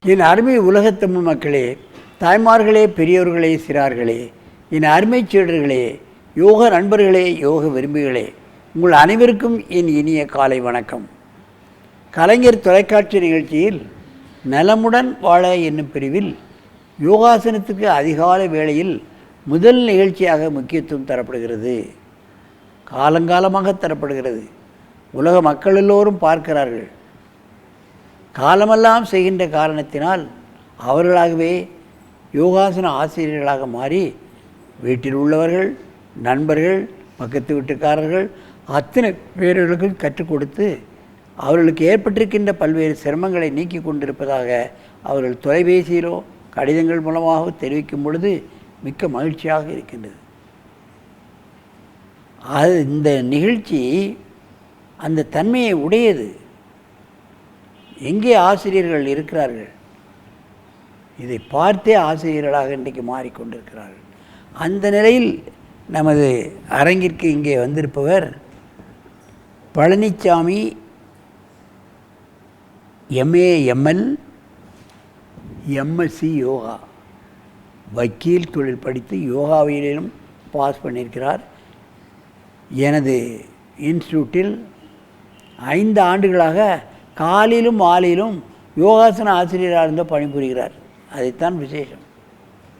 என் அருமை உலகத்தமிழ் மக்களே, தாய்மார்களே, பெரியோர்களே, சிறார்களே, என் அருமை சீடர்களே, யோக நண்பர்களே, யோக விரும்பிகளே, உங்கள் அனைவருக்கும் என் இனிய காலை வணக்கம். கலைஞர் தொலைக்காட்சி நிகழ்ச்சியில் நலமுடன் வாழ என்னும் பிரிவில் யோகாசனத்துக்கு அதிகாலை வேளையில் முதல் நிகழ்ச்சியாக முக்கியத்துவம் தரப்படுகிறது. காலங்காலமாக தரப்படுகிறது. உலக மக்கள் எல்லோரும் பார்க்கிறார்கள். காலமெல்லாம் செய்கின்ற காரணத்தினால் அவர்களாகவே யோகாசன ஆசிரியர்களாக மாறி வீட்டில் உள்ளவர்கள், நண்பர்கள், பக்கத்து வீட்டுக்காரர்கள் அத்தனை பேர்களுக்கும் கற்றுக் கொடுத்து அவர்களுக்கு ஏற்பட்டிருக்கின்ற பல்வேறு சிரமங்களை நீக்கி கொண்டிருப்பதாக அவர்கள் தொலைபேசியிலோ கடிதங்கள் மூலமாக தெரிவிக்கும் பொழுது மிக்க மகிழ்ச்சியாக இருக்கின்றது. அது இந்த நிகழ்ச்சி அந்த தன்மையை உடையது. எங்கே ஆசிரியர்கள் இருக்கிறார்கள்? இதை பார்த்தே ஆசிரியர்களாக இன்றைக்கு மாறிக்கொண்டிருக்கிறார்கள். அந்த நிலையில் நமது அரங்கிற்கு இங்கே வந்திருப்பவர் Palanisamy, MA, ML, MSc yoga, வக்கீல் தொழில் படித்து யோகாவிலும் பாஸ் பண்ணியிருக்கிறார். எனது இன்ஸ்டியூட்டில் 5 ஆண்டுகளாக காலையிலும் மாலையிலும் யோகாசன ஆசிரியராக இருந்தால் பணிபுரிகிறார். அதைத்தான் விசேஷம்.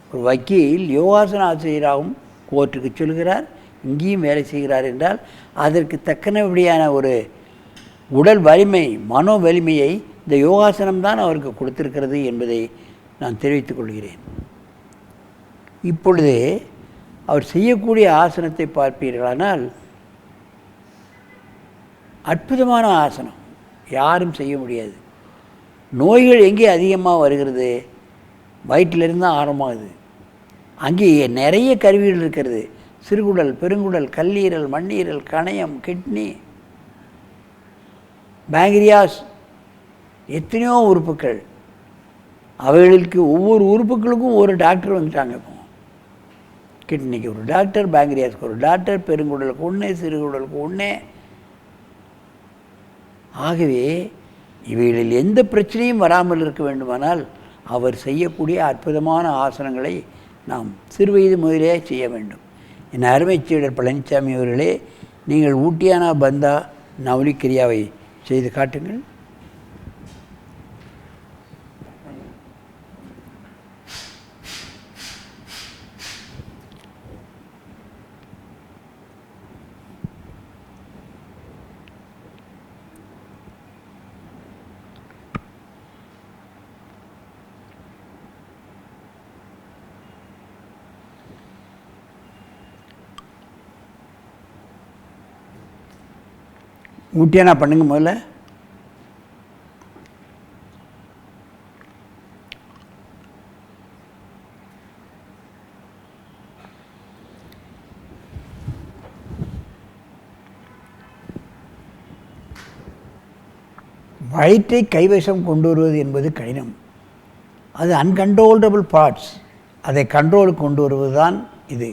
ஒரு வக்கீல் யோகாசன ஆசிரியராகவும் கோர்ட்டுக்கு செல்கிறார், இங்கேயும் வேலை செய்கிறார் என்றால் அதற்கு தக்கனபடியான ஒரு உடல் வலிமை, மனோ வலிமையை இந்த யோகாசனம்தான் அவருக்கு கொடுத்திருக்கிறது என்பதை நான் தெரிவித்துக் கொள்கிறேன். இப்பொழுது அவர் செய்யக்கூடிய ஆசனத்தை பார்ப்பீர்களானால் அற்புதமான ஆசனம், யாரும் செய்ய முடியாது. நோய்கள் எங்கே அதிகமாக வருகிறது? வயிற்றிலிருந்து தான் ஆரம்பமாகுது. அங்கே நிறைய கருவிகள் இருக்கிறது. சிறுகுடல், பெருங்குடல், கல்லீரல், மண்ணீரல், கணையம், கிட்னி, பேங்க்ரியாஸ், எத்தனையோ உறுப்புகள். அவைகளுக்கு ஒவ்வொரு உறுப்புகளுக்கும் ஒரு டாக்டர் வந்துட்டாங்க. இப்போ கிட்னிக்கு ஒரு டாக்டர், பேங்க்ரியாஸ்க்கு ஒரு டாக்டர், பெருங்குடலுக்கு ஒன்று, சிறுகுடலுக்கு ஒன்று. ஆகவே இவைகளில் எந்த பிரச்சனையும் வராமல் இருக்க வேண்டுமானால் அவர் செய்யக்கூடிய அற்புதமான ஆசனங்களை நாம் சிறுவயது முதலே செய்ய வேண்டும். என் அருமை சீடர் பழனிசாமி அவர்களே, நீங்கள் ஊட்டியானா பந்தா நவலி கிரியாவை செய்து காட்டுங்கள். ஊட்டியானா பண்ணுங்க முதல்ல. வயிற்றை கைவசம் கொண்டு வருவது என்பது கடினம். அது அன்கண்ட்ரோலபிள் பார்ட்ஸ், அதை கண்ட்ரோலுக்கு கொண்டு வருவது தான் இது.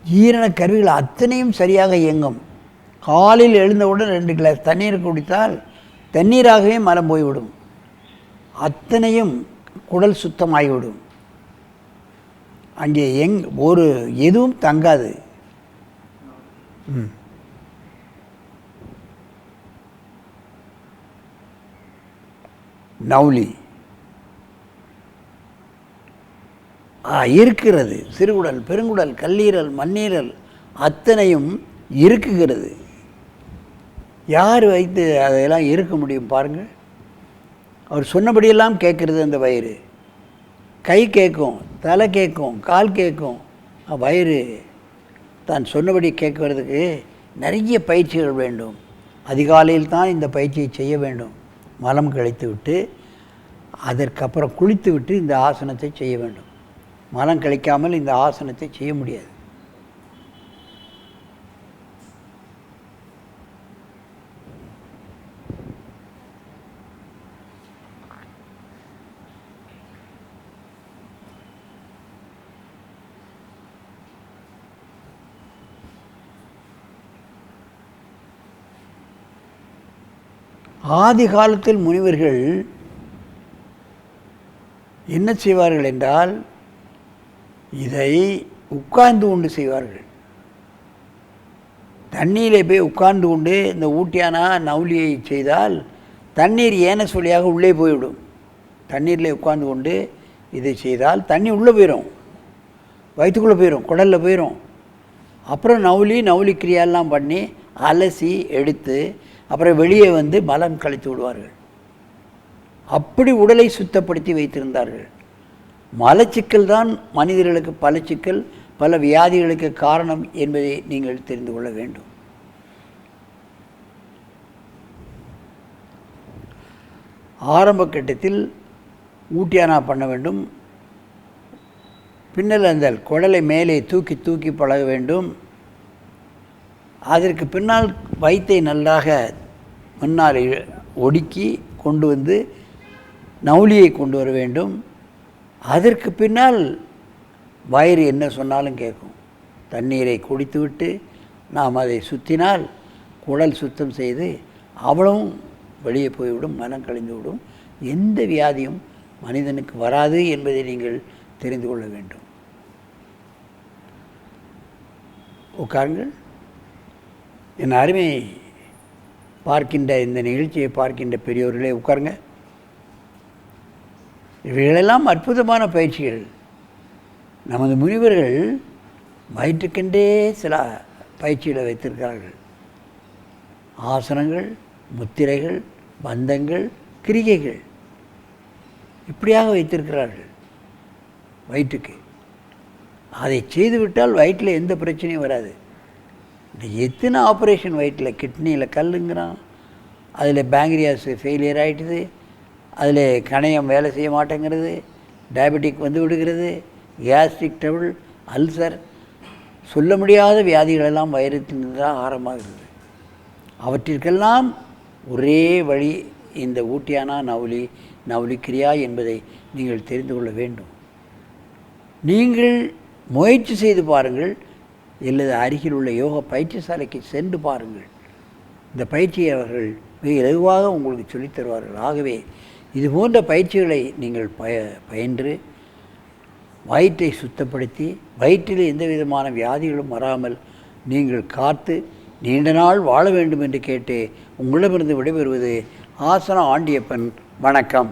ஜீரண கருவிகள் அத்தனையும் சரியாக இயங்கும். காலையில் எழுந்தவுடன் 2 கிளாஸ் தண்ணீர் குடித்தால் தண்ணீராகவே மலம் போய்விடும். அத்தனையும் குடல் சுத்தமாகிவிடும். அங்கே ஒரு எதுவும் தங்காது. நவுலி இருக்கிறது. சிறுகுடல், பெருங்குடல், கல்லீரல், மண்ணீரல் அத்தனையும் இருக்குகிறது. யார் வைத்து அதையெல்லாம் இருக்க முடியும் பாருங்கள். அவர் சொன்னபடியெல்லாம் கேட்குறது அந்த வயிறு. கை கேட்கும், தலை கேட்கும், கால் கேட்கும். வயிறு தான் சொன்னபடி கேட்கறதுக்கு நிறைய பயிற்சிகள் வேண்டும். அதிகாலையில் தான் இந்த பயிற்சியை செய்ய வேண்டும். மலம் கழித்து விட்டு அதற்கப்புறம் குளித்து விட்டு இந்த ஆசனத்தை செய்ய வேண்டும். மலம் கழிக்காமல் இந்த ஆசனத்தை செய்ய முடியாது. ஆதி காலத்தில் முனிவர்கள் என்ன செய்வார்கள் என்றால் இதை உட்கார்ந்து கொண்டு செய்வார்கள். தண்ணீரை போய் உட்கார்ந்து கொண்டு இந்த ஊட்டியானா நவுலியை செய்தால் தண்ணீர் ஏனஸ் வழியாக உள்ளே போய்விடும். தண்ணீரில் உட்கார்ந்து கொண்டு இதை செய்தால் தண்ணி உள்ளே போயிடும், வயிற்றுக்குள்ளே போயிடும், குடலில் போயிடும். அப்புறம் நவுலி கிரியாலாம் பண்ணி அலசி எடுத்து அப்புறம் வெளியே வந்து மலம் கழித்து விடுவார்கள். அப்படி உடலை சுத்தப்படுத்தி வைத்திருந்தார்கள். மலச்சிக்கல் தான் மனிதர்களுக்கு பல சிக்கல், பல வியாதிகளுக்கு காரணம் என்பதை நீங்கள் தெரிந்து கொள்ள வேண்டும். ஆரம்ப கட்டத்தில் ஊட்டியானா பண்ண வேண்டும். பின்னல் அந்த குடலை மேலே தூக்கி தூக்கி பழக வேண்டும். அதற்கு பின்னால் வயிற்றை நன்றாக முன்னால் ஒடுக்கி கொண்டு வந்து நவுலியை கொண்டு வர வேண்டும். அதற்கு பின்னால் வயிறு என்ன சொன்னாலும் கேட்கும். தண்ணீரை குடித்துவிட்டு நாம் அதை சுற்றினால் குடல் சுத்தம் செய்து அவ்வளவும் வெளியே போய்விடும், மனம் கழிந்து விடும். எந்த வியாதியும் மனிதனுக்கு வராது என்பதை நீங்கள் தெரிந்து கொள்ள வேண்டும். உட்காருங்கள். என் அருமை பார்க்கின்ற இந்த நிகழ்ச்சியை பார்க்கின்ற பெரியோர்களே உட்காருங்க. இவைகளெல்லாம் அற்புதமான பயிற்சிகள். நமது முனிவர்கள் வயிற்றுக்கென்றே சில பயிற்சிகளை வைத்திருக்கிறார்கள். ஆசனங்கள், முத்திரைகள், பந்தங்கள், கிரிகைகள் இப்படியாக வைத்திருக்கிறார்கள் வயிற்றுக்கு. அதை செய்துவிட்டால் வயிற்றில் எந்த பிரச்சனையும் வராது. எத்தனை ஆப்ரேஷன் வயிற்றில், கிட்னியில் கல்லுங்கிறான், அதில் பேங்க்ரியாஸ் ஃபெயிலியர் ஆகிட்டுது, அதில் கணையம் வேலை செய்ய மாட்டேங்கிறது, டயபெட்டிக் வந்து விடுகிறது, கேஸ்ட்ரிக் ட்ரபிள், அல்சர், சொல்ல முடியாத வியாதிகளெல்லாம் வயிற்றிலிருந்து தான் ஆரம்பமாகிறது. அவற்றிற்கெல்லாம் ஒரே வழி இந்த ஊட்டியானா நவுலி கிரியா என்பதை நீங்கள் தெரிந்து கொள்ள வேண்டும். நீங்கள் முயற்சி செய்து பாருங்கள், அல்லது அருகில் உள்ள யோகா பயிற்சி சாலைக்கு சென்று பாருங்கள். இந்த பயிற்சியை அவர்கள் மிக இலகுவாக உங்களுக்கு சொல்லித் தருவார்கள். ஆகவே இது போன்ற பயிற்சிகளை நீங்கள் பயின்று வயிற்றை சுத்தப்படுத்தி வயிற்றில் எந்த விதமான வியாதிகளும் வராமல் நீங்கள் காத்து நீண்ட நாள் வாழ வேண்டும் என்று கேட்டு உங்களிடமிருந்து விடைபெறுவது ஆசனா ஆண்டியப்பன். வணக்கம்.